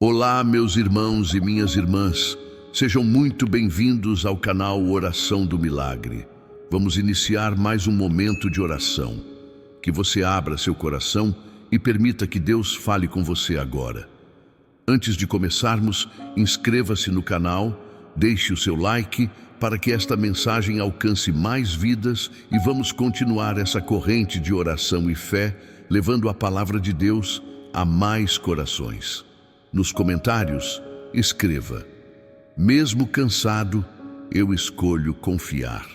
Olá, meus irmãos e minhas irmãs, sejam muito bem-vindos ao canal Oração do Milagre. Vamos iniciar mais um momento de oração. Que você abra seu coração e permita que Deus fale com você agora. Antes de começarmos, inscreva-se no canal, deixe o seu like para que esta mensagem alcance mais vidas e vamos continuar essa corrente de oração e fé, levando a palavra de Deus a mais corações. Nos comentários, escreva: mesmo cansado, eu escolho confiar.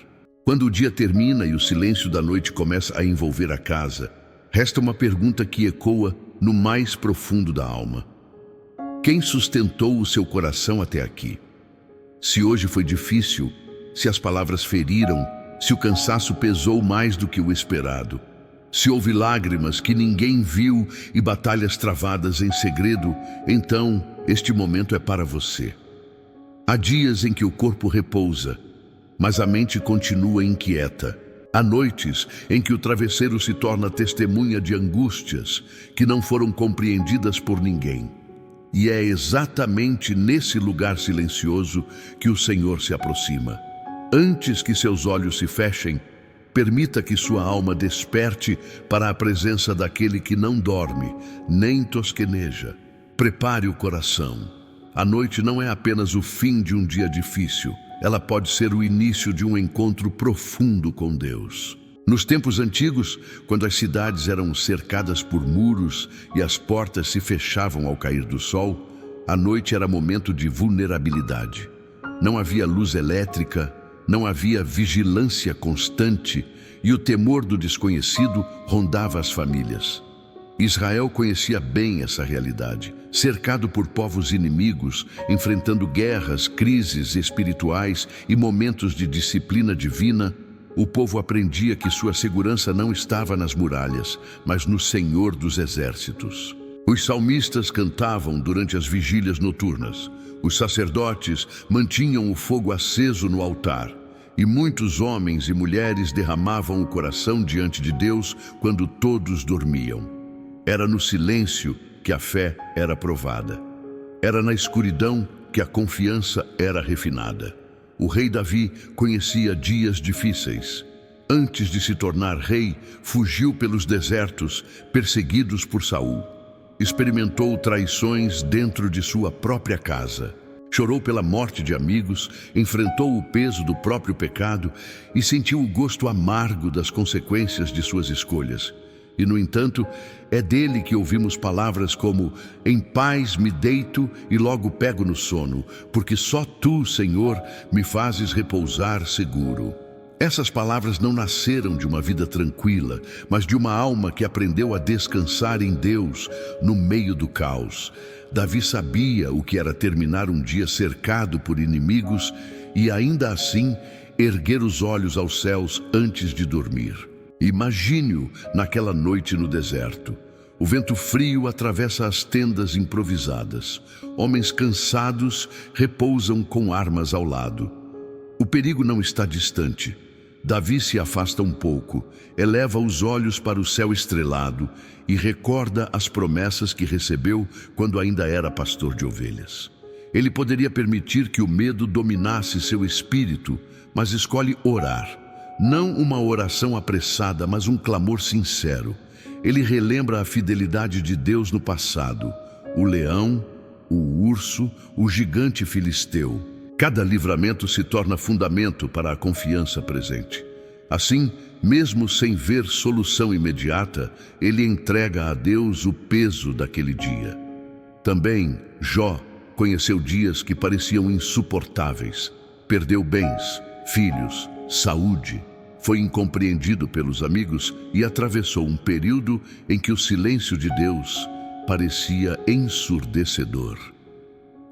Quando o dia termina e o silêncio da noite começa a envolver a casa, resta uma pergunta que ecoa no mais profundo da alma: quem sustentou o seu coração até aqui? Se hoje foi difícil, se as palavras feriram, se o cansaço pesou mais do que o esperado, se houve lágrimas que ninguém viu e batalhas travadas em segredo, então este momento é para você. Há dias em que o corpo repousa, mas a mente continua inquieta. Há noites em que o travesseiro se torna testemunha de angústias que não foram compreendidas por ninguém. E é exatamente nesse lugar silencioso que o Senhor se aproxima. Antes que seus olhos se fechem, permita que sua alma desperte para a presença daquele que não dorme, nem tosqueneja. Prepare o coração. A noite não é apenas o fim de um dia difícil, ela pode ser o início de um encontro profundo com Deus. Nos tempos antigos, quando as cidades eram cercadas por muros e as portas se fechavam ao cair do sol, a noite era momento de vulnerabilidade. Não havia luz elétrica, não havia vigilância constante e o temor do desconhecido rondava as famílias. Israel conhecia bem essa realidade. Cercado por povos inimigos, enfrentando guerras, crises espirituais e momentos de disciplina divina, o povo aprendia que sua segurança não estava nas muralhas, mas no Senhor dos Exércitos. Os salmistas cantavam durante as vigílias noturnas. Os sacerdotes mantinham o fogo aceso no altar, e muitos homens e mulheres derramavam o coração diante de Deus quando todos dormiam. Era no silêncio que a fé era provada. Era na escuridão que a confiança era refinada. O rei Davi conhecia dias difíceis. Antes de se tornar rei, fugiu pelos desertos, perseguidos por Saul. Experimentou traições dentro de sua própria casa. Chorou pela morte de amigos, enfrentou o peso do próprio pecado e sentiu o gosto amargo das consequências de suas escolhas. E, no entanto, é dele que ouvimos palavras como: em paz me deito e logo pego no sono, porque só tu, Senhor, me fazes repousar seguro. Essas palavras não nasceram de uma vida tranquila, mas de uma alma que aprendeu a descansar em Deus no meio do caos. Davi sabia o que era terminar um dia cercado por inimigos e, ainda assim, erguer os olhos aos céus antes de dormir. Imagine-o naquela noite no deserto. O vento frio atravessa as tendas improvisadas. Homens cansados repousam com armas ao lado. O perigo não está distante. Davi se afasta um pouco, eleva os olhos para o céu estrelado e recorda as promessas que recebeu quando ainda era pastor de ovelhas. Ele poderia permitir que o medo dominasse seu espírito, mas escolhe orar. Não uma oração apressada, mas um clamor sincero. Ele relembra a fidelidade de Deus no passado: o leão, o urso, o gigante filisteu. Cada livramento se torna fundamento para a confiança presente. Assim, mesmo sem ver solução imediata, ele entrega a Deus o peso daquele dia. Também, Jó conheceu dias que pareciam insuportáveis. Perdeu bens, filhos, saúde. Foi incompreendido pelos amigos e atravessou um período em que o silêncio de Deus parecia ensurdecedor.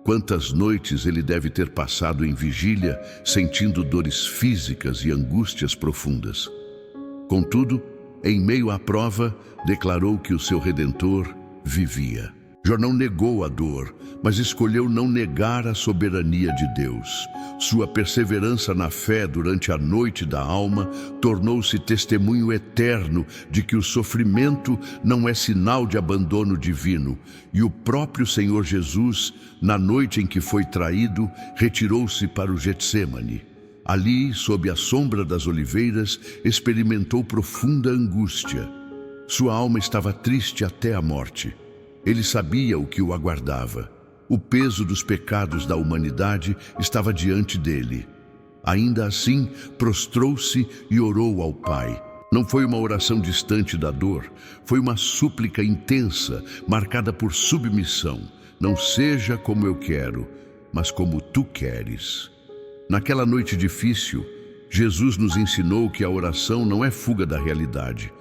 Quantas noites ele deve ter passado em vigília, sentindo dores físicas e angústias profundas. Contudo, em meio à prova, declarou que o seu Redentor vivia. Jó não negou a dor, mas escolheu não negar a soberania de Deus. Sua perseverança na fé durante a noite da alma tornou-se testemunho eterno de que o sofrimento não é sinal de abandono divino, e o próprio Senhor Jesus, na noite em que foi traído, retirou-se para o Getsêmani. Ali, sob a sombra das oliveiras, experimentou profunda angústia. Sua alma estava triste até a morte. Ele sabia o que o aguardava. O peso dos pecados da humanidade estava diante dele. Ainda assim, prostrou-se e orou ao Pai. Não foi uma oração distante da dor, foi uma súplica intensa, marcada por submissão. Não seja como eu quero, mas como tu queres. Naquela noite difícil, Jesus nos ensinou que a oração não é fuga da realidade,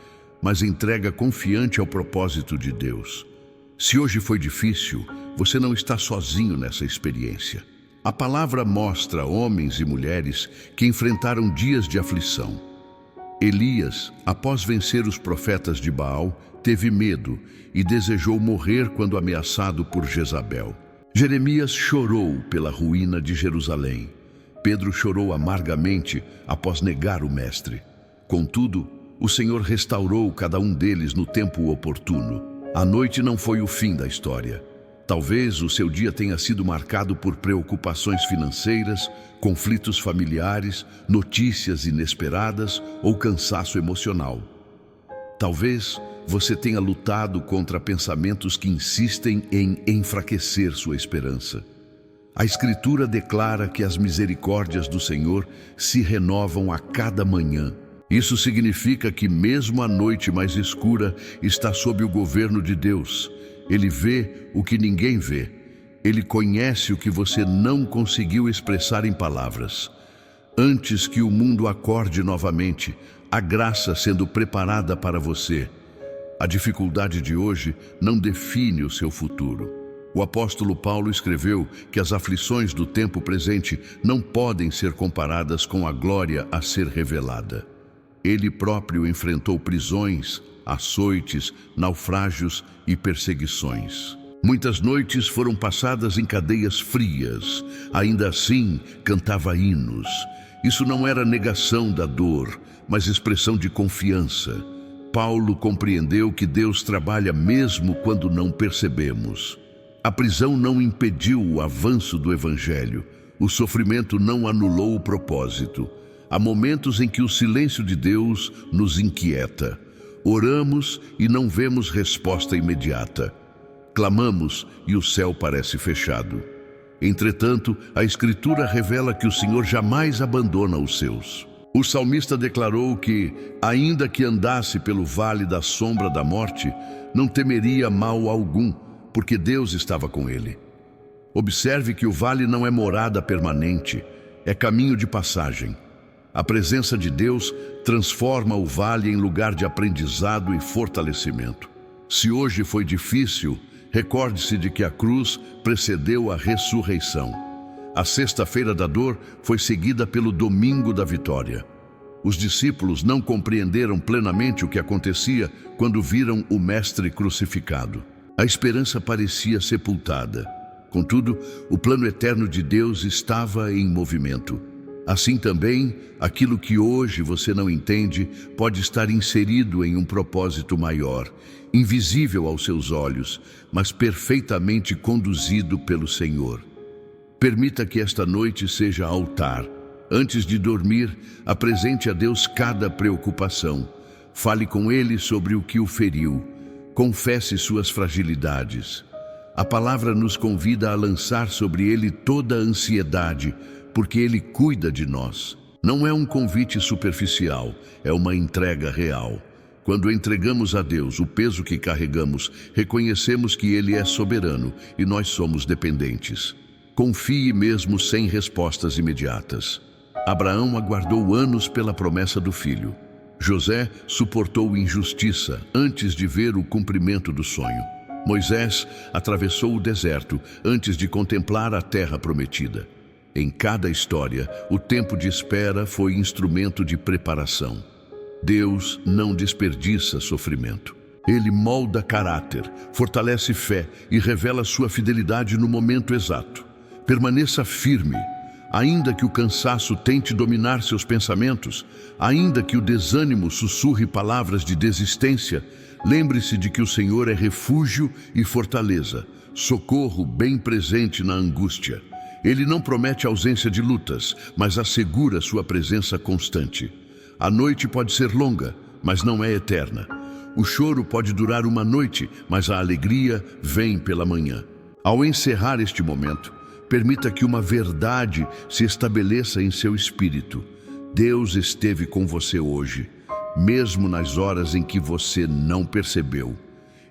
mas entrega confiante ao propósito de Deus. Se hoje foi difícil, você não está sozinho nessa experiência. A palavra mostra homens e mulheres que enfrentaram dias de aflição. Elias, após vencer os profetas de Baal, teve medo e desejou morrer quando ameaçado por Jezabel. Jeremias chorou pela ruína de Jerusalém. Pedro chorou amargamente após negar o Mestre. Contudo, o Senhor restaurou cada um deles no tempo oportuno. A noite não foi o fim da história. Talvez o seu dia tenha sido marcado por preocupações financeiras, conflitos familiares, notícias inesperadas ou cansaço emocional. Talvez você tenha lutado contra pensamentos que insistem em enfraquecer sua esperança. A Escritura declara que as misericórdias do Senhor se renovam a cada manhã. Isso significa que mesmo a noite mais escura está sob o governo de Deus. Ele vê o que ninguém vê. Ele conhece o que você não conseguiu expressar em palavras. Antes que o mundo acorde novamente, a graça sendo preparada para você. A dificuldade de hoje não define o seu futuro. O apóstolo Paulo escreveu que as aflições do tempo presente não podem ser comparadas com a glória a ser revelada. Ele próprio enfrentou prisões, açoites, naufrágios e perseguições. Muitas noites foram passadas em cadeias frias. Ainda assim, cantava hinos. Isso não era negação da dor, mas expressão de confiança. Paulo compreendeu que Deus trabalha mesmo quando não percebemos. A prisão não impediu o avanço do Evangelho. O sofrimento não anulou o propósito. Há momentos em que o silêncio de Deus nos inquieta. Oramos e não vemos resposta imediata. Clamamos e o céu parece fechado. Entretanto, a Escritura revela que o Senhor jamais abandona os seus. O salmista declarou que, ainda que andasse pelo vale da sombra da morte, não temeria mal algum, porque Deus estava com ele. Observe que o vale não é morada permanente, é caminho de passagem. A presença de Deus transforma o vale em lugar de aprendizado e fortalecimento. Se hoje foi difícil, recorde-se de que a cruz precedeu a ressurreição. A sexta-feira da dor foi seguida pelo domingo da vitória. Os discípulos não compreenderam plenamente o que acontecia quando viram o Mestre crucificado. A esperança parecia sepultada. Contudo, o plano eterno de Deus estava em movimento. Assim também, aquilo que hoje você não entende pode estar inserido em um propósito maior, invisível aos seus olhos, mas perfeitamente conduzido pelo Senhor. Permita que esta noite seja altar. Antes de dormir, apresente a Deus cada preocupação. Fale com Ele sobre o que o feriu. Confesse suas fragilidades. A palavra nos convida a lançar sobre Ele toda a ansiedade, porque Ele cuida de nós. Não é um convite superficial, é uma entrega real. Quando entregamos a Deus o peso que carregamos, reconhecemos que Ele é soberano e nós somos dependentes. Confie mesmo sem respostas imediatas. Abraão aguardou anos pela promessa do filho. José suportou injustiça antes de ver o cumprimento do sonho. Moisés atravessou o deserto antes de contemplar a terra prometida. Em cada história, o tempo de espera foi instrumento de preparação. Deus não desperdiça sofrimento. Ele molda caráter, fortalece fé e revela sua fidelidade no momento exato. Permaneça firme, ainda que o cansaço tente dominar seus pensamentos, ainda que o desânimo sussurre palavras de desistência. Lembre-se de que o Senhor é refúgio e fortaleza, socorro bem presente na angústia. Ele não promete ausência de lutas, mas assegura sua presença constante. A noite pode ser longa, mas não é eterna. O choro pode durar uma noite, mas a alegria vem pela manhã. Ao encerrar este momento, permita que uma verdade se estabeleça em seu espírito. Deus esteve com você hoje, mesmo nas horas em que você não percebeu.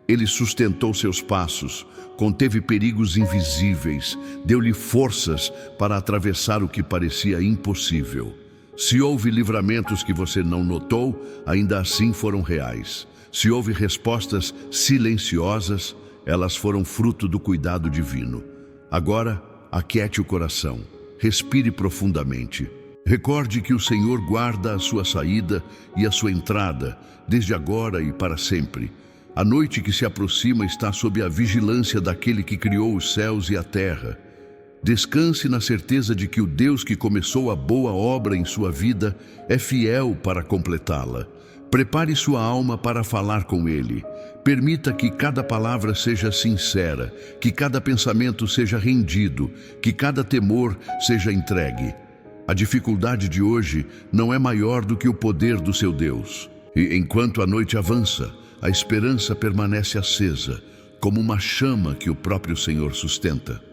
Ele sustentou seus passos, conteve perigos invisíveis, deu-lhe forças para atravessar o que parecia impossível. Se houve livramentos que você não notou, ainda assim foram reais. Se houve respostas silenciosas, elas foram fruto do cuidado divino. Agora, aquiete o coração, respire profundamente. Recorde que o Senhor guarda a sua saída e a sua entrada, desde agora e para sempre. A noite que se aproxima está sob a vigilância daquele que criou os céus e a terra. Descanse na certeza de que o Deus que começou a boa obra em sua vida é fiel para completá-la. Prepare sua alma para falar com Ele. Permita que cada palavra seja sincera, que cada pensamento seja rendido, que cada temor seja entregue. A dificuldade de hoje não é maior do que o poder do seu Deus. E enquanto a noite avança, a esperança permanece acesa, como uma chama que o próprio Senhor sustenta.